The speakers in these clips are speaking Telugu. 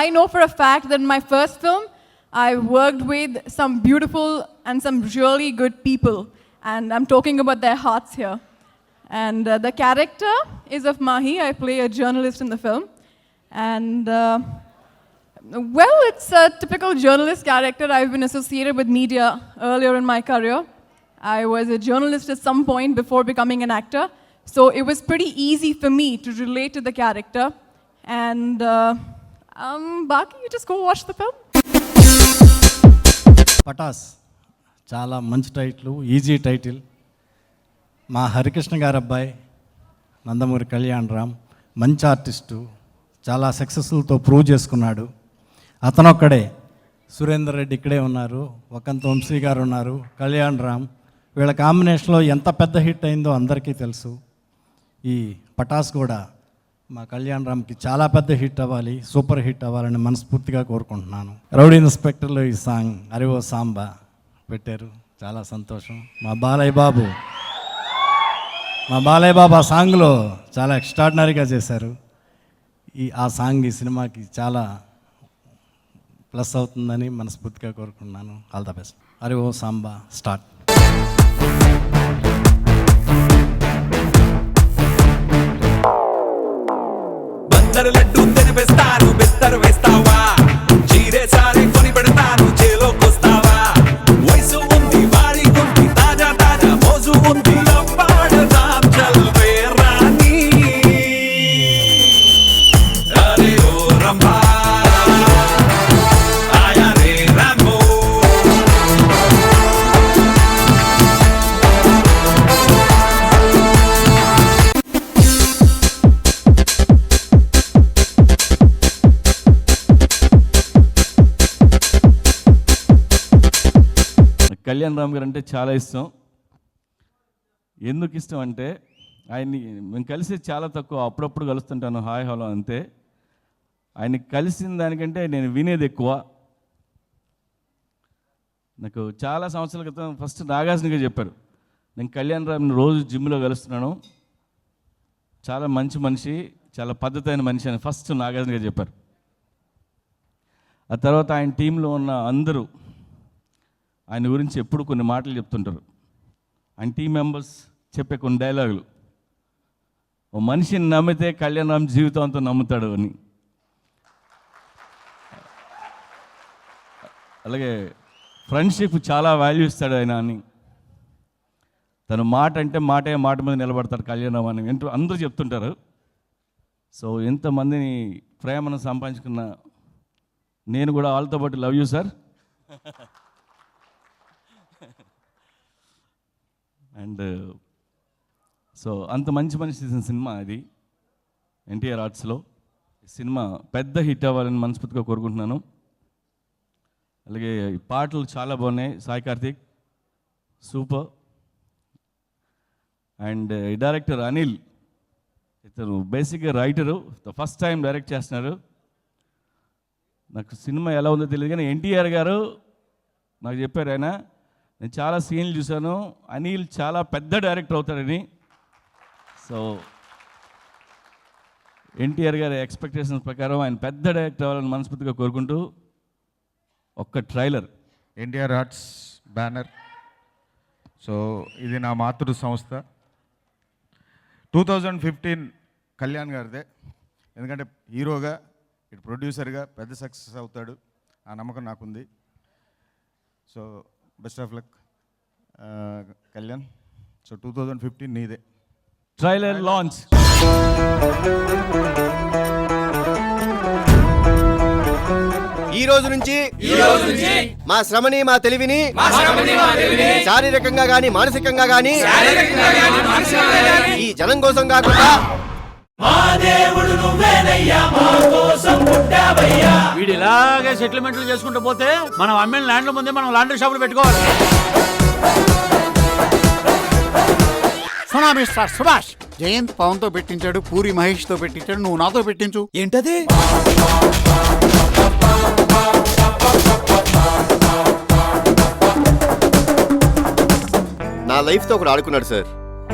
I know for a fact that in my first film, I worked with some beautiful and some really good people. And I'm talking about their hearts here. And the character is of Mahi. I play a journalist in the film. And, well, it's a typical journalist character. I've been associated with media earlier in my career. I was a journalist at some point before becoming an actor. So it was pretty easy for me to relate to the character. And, Baki, you just go watch the film. Pataas చాలా మంచి టైటిల్, ఈజీ టైటిల్. మా హరికృష్ణ గారు అబ్బాయి నందమూరి కళ్యాణ్ రామ్ మంచి ఆర్టిస్టు, చాలా సక్సెస్ఫుల్తో ప్రూవ్ చేసుకున్నాడు. అతనొక్కడే, సురేందర్ రెడ్డి ఇక్కడే ఉన్నారు, వకంత వంశీ గారు ఉన్నారు, కళ్యాణ్ రామ్. వీళ్ళ కాంబినేషన్లో ఎంత పెద్ద హిట్ అయిందో అందరికీ తెలుసు. ఈ పటాస్ కూడా మా కళ్యాణ్ రామ్కి చాలా పెద్ద హిట్ అవ్వాలి, సూపర్ హిట్ అవ్వాలని మనస్ఫూర్తిగా కోరుకుంటున్నాను. రౌడీ ఇన్స్పెక్టర్లో ఈ సాంగ్ అరివో సాంబా పెట్టారు, చాలా సంతోషం. మా బాలయ్య బాబు ఆ సాంగ్లో చాలా ఎక్స్ట్రాడినరీగా చేశారు. ఆ సాంగ్ ఈ సినిమాకి చాలా ప్లస్ అవుతుందని మనస్ఫూర్తిగా కోరుకుంటున్నాను. All the best. అరివో సాంబా స్టార్ట్. లడ్డు తెరిపేస్తాను, బెత్తరు వేస్తావా, చీరే సారే కొని పెడతాను, చేలోకొస్తావా, వయసు ఉంది వాడి గుండి, తాజా తాజా మోజు ఉంది, అప్పాడదాం చల్వే రాణి. అరే ఓ రంభా ఆయా రే రాంబో. కళ్యాణ్ రామ్ గారు అంటే చాలా ఇష్టం. ఎందుకు ఇష్టం అంటే ఆయన్ని మేము కలిసి చాలా తక్కువ, అప్పుడప్పుడు కలుస్తుంటాను, హాయ్ హలో అంతే. ఆయన్ని కలిసిన దానికంటే నేను వినేది ఎక్కువ. నాకు చాలా సంవత్సరాల క్రితం ఫస్ట్ నాగార్జున గారు చెప్పారు, నేను కళ్యాణ్ రామ్ని రోజు జిమ్లో కలుస్తున్నాను, చాలా మంచి మనిషి, చాలా పద్ధతి అయిన మనిషి అని ఫస్ట్ నాగార్జున గారు చెప్పారు. ఆ తర్వాత ఆయన టీంలో ఉన్న అందరూ ఆయన గురించి ఎప్పుడు కొన్ని మాటలు చెప్తుంటారు. ఆయన టీం మెంబర్స్ చెప్పే కొన్ని డైలాగులు, ఓ మనిషిని నమ్మితే కళ్యాణ్ రామ్ జీవితంతో నమ్ముతాడు అని. అలాగే ఫ్రెండ్షిప్ చాలా వాల్యూ ఇస్తాడు ఆయన అని. తను మాట అంటే మాట మీద నిలబడతాడు కళ్యాణ్ రామ్ అని అందరూ చెప్తుంటారు. సో ఎంతమందిని ప్రేమను సంపాదించుకున్న నేను కూడా వాళ్ళతో పాటు love you sir. And so అంత మంచి తీసిన సినిమా ఇది ఎన్టీఆర్ ఆర్ట్స్లో. సినిమా పెద్ద హిట్ అవ్వాలని మనస్ఫూర్తిగా కోరుకుంటున్నాను. అలాగే ఈ పాటలు చాలా బాగున్నాయి, సాయి కార్తిక్ సూపర్. అండ్ ఈ డైరెక్టర్ అనిల్, ఇతను బేసిక్గా రైటరు, ఫస్ట్ టైం డైరెక్ట్ చేస్తున్నారు. నాకు సినిమా ఎలా ఉందో తెలియదు కానీ ఎన్టీఆర్ గారు నాకు చెప్పారు, ఆయన నేను చాలా సీన్లు చూశాను, అనిల్ చాలా పెద్ద డైరెక్టర్ అవుతాడని. సో ఎన్టీఆర్ గారి ఎక్స్పెక్టేషన్స్ ప్రకారం ఆయన పెద్ద డైరెక్టర్ అవ్వాలని మనస్ఫూర్తిగా కోరుకుంటూ ఒక్క trailer. NTR arts banner. So ఇది నా మాతృ సంస్థ. 2015 కళ్యాణ్ గారిదే. ఎందుకంటే హీరోగా ఇటు ప్రొడ్యూసర్గా పెద్ద సక్సెస్ అవుతాడు, ఆ నమ్మకం నాకుంది. So best of luck Kalyan. So 2015 నీదే. Trailer launch. ఈ రోజు నుంచి మా శ్రమని మా తెలివిని శారీరకంగా గాని మానసికంగా గాని ఈ జనం కోసం కాకుండా వీడు ఇలాగే సెటిల్మెంట్లు చేసుకుంటూ పోతే మనం అమ్మిన ల్యాండ్ల ముందే మనం లాండ్రీ షాపులు పెట్టుకోవాలి. సునా మిస్టర్ సుభాష్, జయంత్ పవన్ తో పెట్టించాడు, పూరి మహేష్ తో పెట్టించాడు, నువ్వు నాతో పెట్టించు. ఏంటది? నా లైఫ్ తో ఒకడు ఆడుకున్నాడు సార్,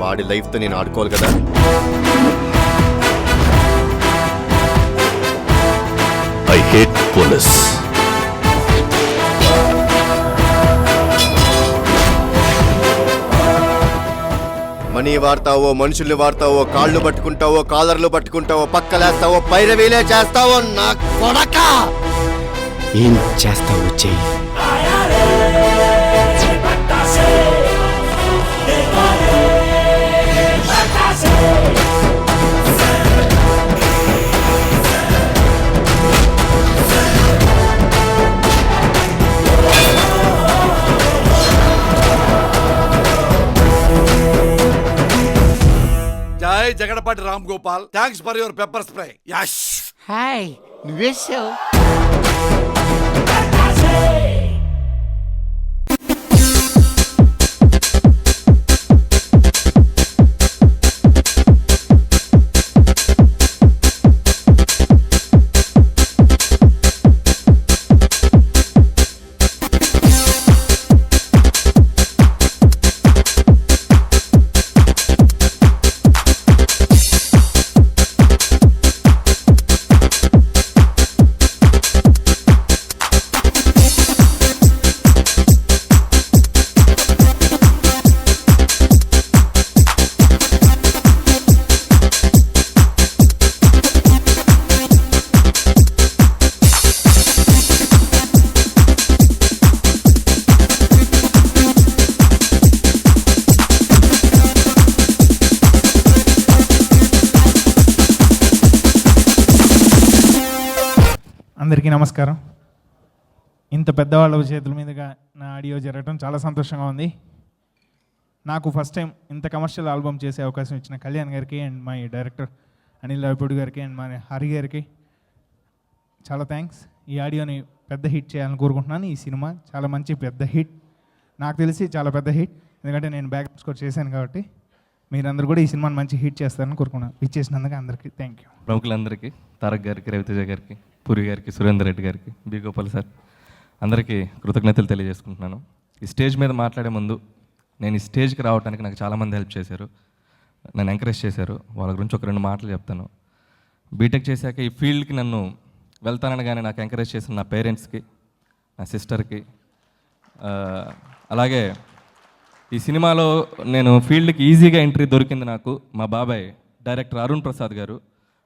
వాడి లైఫ్ తో నేను ఆడుకోవాలి కదా. I hate police. మనీ వాడతావో, మనుషుల్ని వాడతావో, కాళ్ళు పట్టుకుంటావో, కాలర్లు పట్టుకుంటావో, పక్కలేస్తావో, పైరవీలే చేస్తావో, నా కొడక ఏం చేస్తావో చెయ్యి. జై Jagadapati Ram Gopal, thanks for your pepper spray. Yash hi నువ్వేసావు. అందరికీ నమస్కారం. ఇంత పెద్దవాళ్ళ చేతుల మీదుగా నా ఆడియో జరగడం చాలా సంతోషంగా ఉంది. నాకు ఫస్ట్ టైం ఇంత కమర్షియల్ ఆల్బమ్ చేసే అవకాశం ఇచ్చిన కళ్యాణ్ గారికి and my director Anil Ravipudi గారికి అండ్ మా హరి గారికి చాలా థ్యాంక్స్. ఈ ఆడియోని పెద్ద హిట్ చేయాలని కోరుకుంటున్నాను. ఈ సినిమా చాలా మంచి పెద్ద హిట్, నాకు తెలిసి చాలా పెద్ద హిట్, ఎందుకంటే నేను బ్యాక్ స్కోర్ చేశాను కాబట్టి. మీరందరూ కూడా ఈ సినిమాని మంచి హిట్ చేస్తారని కోరుకున్నాను. ఇచ్చేసినందుకు అందరికీ థ్యాంక్ యూ. ప్రముఖులందరికీ, తారక్ గారికి, రవితేజ గారికి, పూరి గారికి, సురేందర్ రెడ్డి గారికి, బి గోపాల్ సార్ అందరికీ కృతజ్ఞతలు తెలియజేసుకుంటున్నాను. ఈ స్టేజ్ మీద మాట్లాడే ముందు, నేను ఈ స్టేజ్కి రావడానికి నాకు చాలామంది హెల్ప్ చేశారు, నన్ను ఎంకరేజ్ చేశారు. వాళ్ళ గురించి ఒక 2 మాటలు చెప్తాను. బీటెక్ చేశాక ఈ ఫీల్డ్కి నన్ను వెళ్తాననగానే నాకు ఎంకరేజ్ చేసిన నా పేరెంట్స్కి, నా సిస్టర్కి, అలాగే ఈ సినిమాలో నేను ఫీల్డ్కి ఈజీగా ఎంట్రీ దొరికింది నాకు మా బాబాయ్ డైరెక్టర్ అరుణ్ ప్రసాద్ గారు.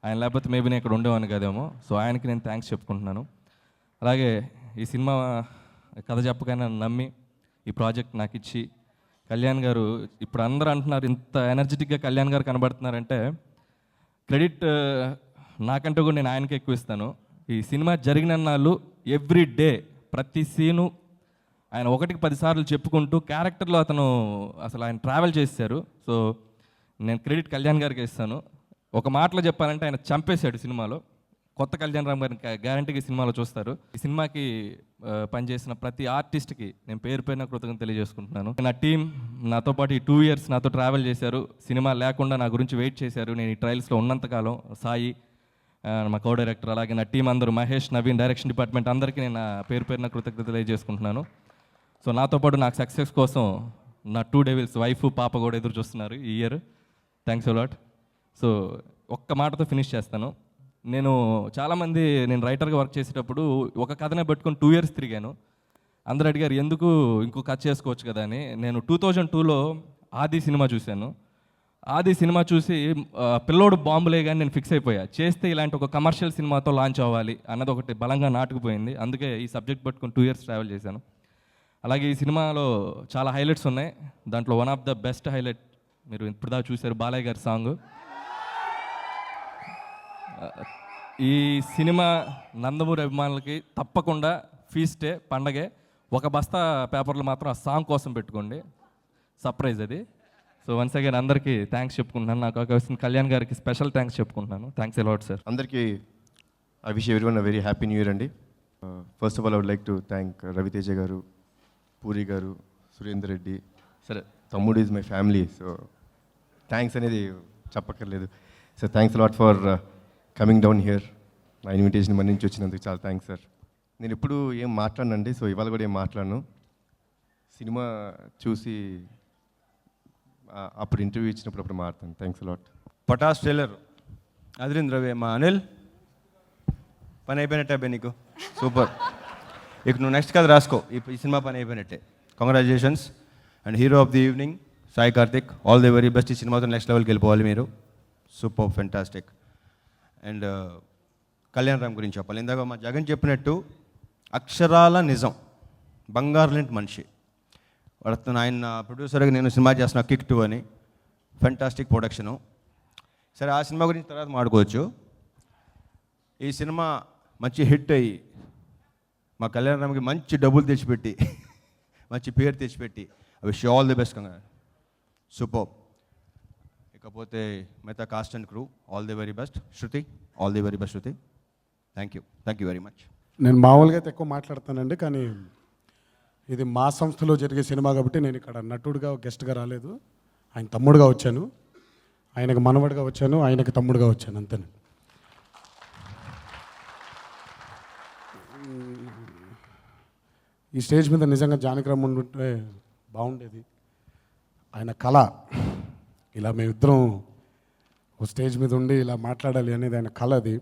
ఆయన లేకపోతే మేబీ నేను ఇక్కడ ఉండేవాడిని కదేమో. సో ఆయనకి నేను థ్యాంక్స్ చెప్పుకుంటున్నాను. అలాగే ఈ సినిమా కథ చెప్పగానే నన్ను నమ్మి ఈ ప్రాజెక్ట్ నాకు ఇచ్చి, కళ్యాణ్ గారు ఇప్పుడు అందరూ అంటున్నారు ఇంత ఎనర్జెటిక్గా కళ్యాణ్ గారు కనబడుతున్నారంటే క్రెడిట్ నాకంటే కూడా నేను ఆయనకి ఎక్కువ ఇస్తాను. ఈ సినిమా జరిగిన నాళ్ళు ఎవ్రీ డే ప్రతి సీను ఆయన 1కి 10 సార్లు చెప్పుకుంటూ క్యారెక్టర్లో అసలు ఆయన ట్రావెల్ చేశారు. సో నేను క్రెడిట్ కళ్యాణ్ గారికి ఇస్తాను. ఒక మాటలో చెప్పాలంటే ఆయన చంపేశాడు సినిమాలో. కొత్త కళ్యాణ్ రామ్ గారిని గ్యారంటీగా సినిమాలో చూస్తారు. ఈ సినిమాకి పనిచేసిన ప్రతి ఆర్టిస్ట్కి నేను పేరు పేరున కృతజ్ఞతలు తెలియజేసుకుంటున్నాను. నా టీం నాతో పాటు ఈ 2 years నాతో ట్రావెల్ చేశారు. సినిమా లేకుండా నా గురించి వెయిట్ చేశారు. నేను ఈ ట్రయల్స్లో ఉన్నంతకాలం సాయి, మా కో డైరెక్టర్, అలాగే నా టీం అందరూ, మహేష్, నవీన్, డైరెక్షన్ డిపార్ట్మెంట్ అందరికీ నేను నా పేరు పేరున కృతజ్ఞతలు తెలియజేసుకుంటున్నాను. సో నాతో పాటు నాకు సక్సెస్ కోసం నా 2 devils వైఫ్, పాప కూడా ఎదురు చూస్తున్నారు ఈ ఇయర్. Thanks a lot. సో ఒక్క మాటతో ఫినిష్ చేస్తాను. చాలామంది నేను రైటర్గా వర్క్ చేసేటప్పుడు ఒక కథనే పెట్టుకొని 2 years తిరిగాను. అందరూ అడిగారు ఎందుకు ఇంకో కథ చేసుకోవచ్చు కదా అని. నేను 2002లో ఆది సినిమా చూశాను. ఆది సినిమా చూసి పిల్లోడు బాంబులే కానీ నేను ఫిక్స్ అయిపోయా, చేస్తే ఇలాంటి ఒక కమర్షియల్ సినిమాతో లాంచ్ అవ్వాలి అన్నది ఒకటి బలంగా నాటుకుపోయింది. అందుకే ఈ సబ్జెక్ట్ పట్టుకొని 2 years ట్రావెల్ చేశాను. అలాగే ఈ సినిమాలో చాలా హైలైట్స్ ఉన్నాయి. దాంట్లో one of the best highlight మీరు ఇప్పుడు దాకా చూశారు, బాలయ్య గారి సాంగ్. ఈ సినిమా నందమూరి అభిమానులకి తప్పకుండా ఫీస్టే, పండగే. 1 బస్తా పేపర్లు మాత్రం ఆ సాంగ్ కోసం పెట్టుకోండి, సర్ప్రైజ్ అది. సో వన్స్ అగైన్ అందరికీ థ్యాంక్స్ చెప్పుకుంటున్నాను. నాకు అవకాశం కళ్యాణ్ గారికి స్పెషల్ థ్యాంక్స్ చెప్పుకుంటున్నాను. Thanks a lot sir. అందరికీ I wish everyone a very happy new year అండి. First of all I would like to thank Raviteja గారు, పూరి గారు, సురేందర్ రెడ్డి. సరే, తమ్ముడు is my family, so thanks అనేది చెప్పక్కర్లేదు. So thanks a lot for coming down here. నా ఇన్విటేషన్ మన నుంచి వచ్చినందుకు చాలా థ్యాంక్స్ సార్. నేను ఎప్పుడు ఏం మాట్లాడనండి, సో ఇవాళ కూడా ఏం మాట్లాడను. సినిమా చూసి అప్పుడు ఇంటర్వ్యూ ఇచ్చినప్పుడు అప్పుడు మాట్లాడతాను. Thanks a lot. పటాస్ టైలర్, అదిరింద్ రవి, మా అనిల్ పని అయిపోయినట్టే అబ్బాయి నీకు, సూపర్. ఇక నువ్వు నెక్స్ట్ కథ రాసుకో, ఈ సినిమా పని అయిపోయినట్టే. Congratulations. And hero of the evening Sai Karthik, all the very best. ఈ సినిమాతో నెక్స్ట్ లెవెల్కి వెళ్ళిపోవాలి మీరు, super, fantastic. And Kalyan Ram గురించి చెప్పాలి. ఇందాక మా జగన్ చెప్పినట్టు అక్షరాల నిజం, బంగారు లాంటి మనిషి. వాడు ఆయన ప్రొడ్యూసర్గా నేను సినిమా చేస్తున్నా కిక్ 2 అని, ఫెంటాస్టిక్ ప్రొడక్షను. సరే, ఆ సినిమా గురించి తర్వాత మాట్లాడుకోవచ్చు. ఈ సినిమా మంచి హిట్ అయ్యి మా కళ్యాణ్ రామ్కి మంచి డబ్బులు తెచ్చిపెట్టి మంచి పేరు తెచ్చిపెట్టి wish all the best. Super. ఇకపోతే మిగతా cast and crew, all the very best. Shruti, all the very best Shruti. Thank you very much. నేను మామూలుగా అయితే ఎక్కువ మాట్లాడతానండి, కానీ ఇది మా సంస్థలో జరిగే సినిమా కాబట్టి నేను ఇక్కడ నటుడుగా గెస్ట్గా రాలేదు. ఆయన తమ్ముడుగా వచ్చాను, ఆయనకు మనవడిగా వచ్చాను, ఆయనకు తమ్ముడుగా వచ్చాను, అంతే. ఈ స్టేజ్ మీద నిజంగా జానకిరామ్ ఉంటే బాగుండేది. ఆయన కళ, ఇలా మేమిద్దరం ఓ స్టేజ్ మీద ఉండి ఇలా మాట్లాడాలి అనేది ఆయన కళ. అది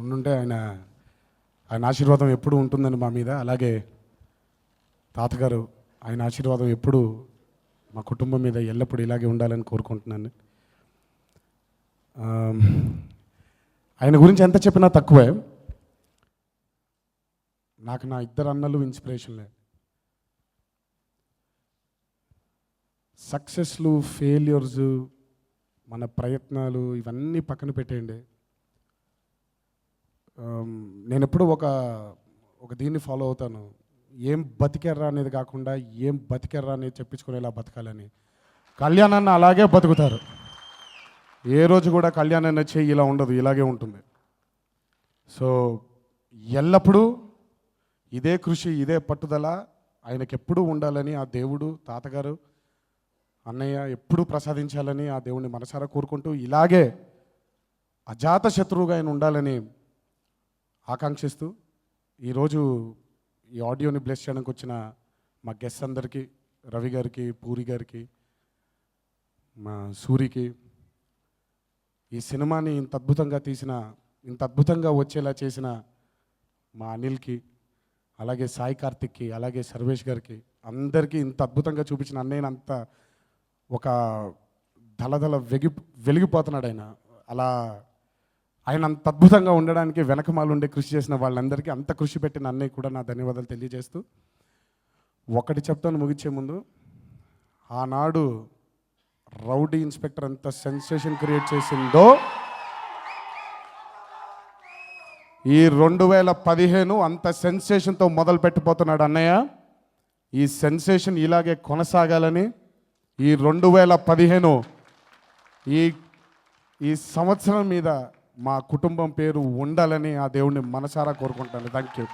ఉండుంటే ఆయన ఆశీర్వాదం ఎప్పుడు ఉంటుందని మా మీద. అలాగే తాతగారు, ఆయన ఆశీర్వాదం ఎప్పుడు మా కుటుంబం మీద ఎల్లప్పుడూ ఇలాగే ఉండాలని కోరుకుంటున్నాను. ఆయన గురించి ఎంత చెప్పినా తక్కువే. నాకు నా ఇద్దరు అన్నలు ఇన్స్పిరేషన్లే. సక్సెస్లు, ఫెయిల్యూర్స్, మన ప్రయత్నాలు ఇవన్నీ పక్కన పెట్టేయండి. నేను ఎప్పుడు ఒక దీన్ని ఫాలో అవుతాను, ఏం బతికెర్రా అనేది కాకుండా ఏం బతికెర్రా అనేది చెప్పించుకునేలా బతకాలని. కళ్యాణాన్ని అలాగే బతుకుతారు. ఏ రోజు కూడా కళ్యాణాన్ని చెయ్యి ఇలా ఉండదు, ఇలాగే ఉంటుంది. సో ఎల్లప్పుడూ ఇదే కృషి, ఇదే పట్టుదల ఆయనకి ఎప్పుడూ ఉండాలని ఆ దేవుడు, తాతగారు, అన్నయ్య ఎప్పుడూ ప్రసాదించాలని ఆ దేవుడిని మనసారా కోరుకుంటూ, ఇలాగే అజాత శత్రువుగా ఆయన ఉండాలని ఆకాంక్షిస్తూ, ఈరోజు ఈ ఆడియోని బ్లెస్ చేయడానికి వచ్చిన మా గెస్ట్ అందరికీ, రవి గారికి, పూరి గారికి, మా సూరికి, ఈ సినిమాని ఇంత అద్భుతంగా తీసిన, ఇంత అద్భుతంగా వచ్చేలా చేసిన మా అనిల్కి, అలాగే సాయి కార్తిక్కి, అలాగే సర్వేష్ గారికి, అందరికీ ఇంత అద్భుతంగా చూపించిన అన్నయ్యని అంత ఒక దళదళ వెలిగిపోతున్నాడు ఆయన. అలా ఆయన అంత అద్భుతంగా ఉండడానికి వెనకమాలుండే కృషి చేసిన వాళ్ళందరికీ, అంత కృషి పెట్టిన అన్నయ్య కూడా నా ధన్యవాదాలు తెలియజేస్తూ, ఒకటి చెప్తాను ముగించే ముందు. ఆనాడు రౌడీ ఇన్స్పెక్టర్ ఎంత సెన్సేషన్ క్రియేట్ చేసిందో, ఈ 2015 అంత సెన్సేషన్తో మొదలు పెట్టిపోతున్నాడు అన్నయ్య. ఈ సెన్సేషన్ ఇలాగే కొనసాగాలని, ఈ 2015 ఈ సంవత్సరం మీద మా కుటుంబం పేరు ఉండాలని ఆ దేవుడిని మనసారా కోరుకుంటాను. Thank you.